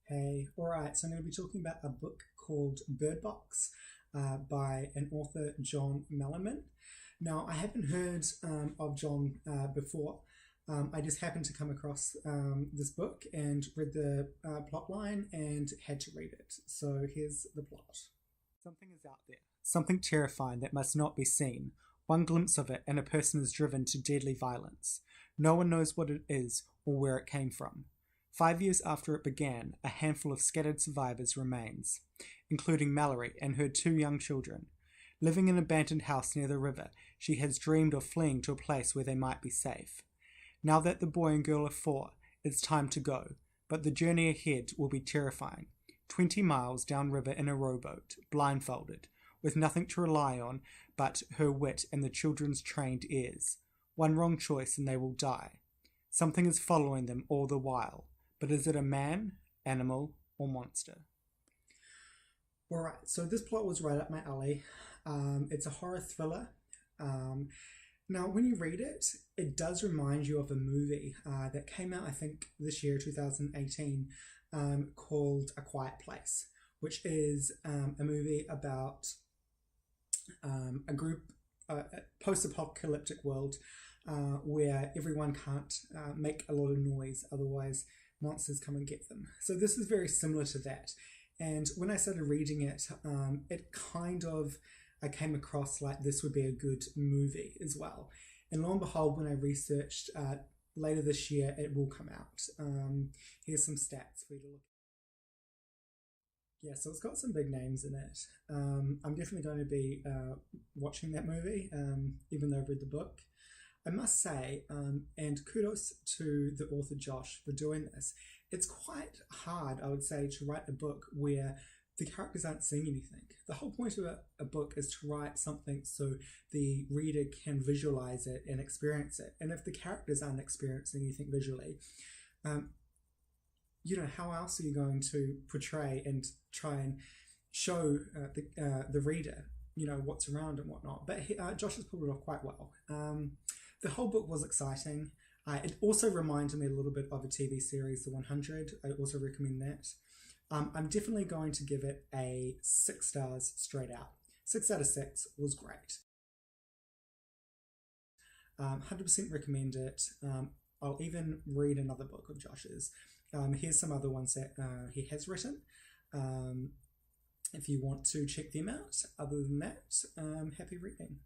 Hey, alright, so I'm going to be talking about a book called Bird Box by an author, John Malerman. Now, I haven't heard of John before. I just happened to come across this book and read the plot line and had to read it. So here's the plot. Something is out there. Something terrifying that must not be seen. One glimpse of it and a person is driven to deadly violence. No one knows what it is or where it came from. 5 years after it began, a handful of scattered survivors remains, including Mallory and her 2 young children. Living in an abandoned house near the river, she has dreamed of fleeing to a place where they might be safe. Now that the boy and girl are 4, it's time to go, but the journey ahead will be terrifying. 20 miles downriver in a rowboat, blindfolded, with nothing to rely on but her wit and the children's trained ears. One wrong choice and they will die. Something is following them all the while. But is it a man, animal, or monster? Alright, so this plot was right up my alley. It's a horror thriller. Now, when you read it, it does remind you of a movie that came out, I think, this year, 2018, called A Quiet Place, which is a movie about a group, a post-apocalyptic world where everyone can't make a lot of noise, otherwise monsters come and get them. So this is very similar to that. And when I started reading it, it kind of, I came across like this would be a good movie as well. And lo and behold, when I researched, later this year, it will come out. Here's some stats for you to look at. Yeah, so it's got some big names in it. I'm definitely going to be watching that movie, even though I've read the book. I must say, and kudos to the author Josh for doing this, it's quite hard, I would say, to write a book where the characters aren't seeing anything. The whole point of a book is to write something so the reader can visualize it and experience it. And if the characters aren't experiencing anything visually, how else are you going to portray and try and show the reader, what's around and whatnot? But Josh has pulled it off quite well. The whole book was exciting. It also reminded me a little bit of a TV series, The 100. I also recommend that. I'm definitely going to give it a 6 stars straight out. 6 out of 6 was great. 100% recommend it. I'll even read another book of Josh's. Here's some other ones that he has written. If you want to check them out. Other than that, happy reading.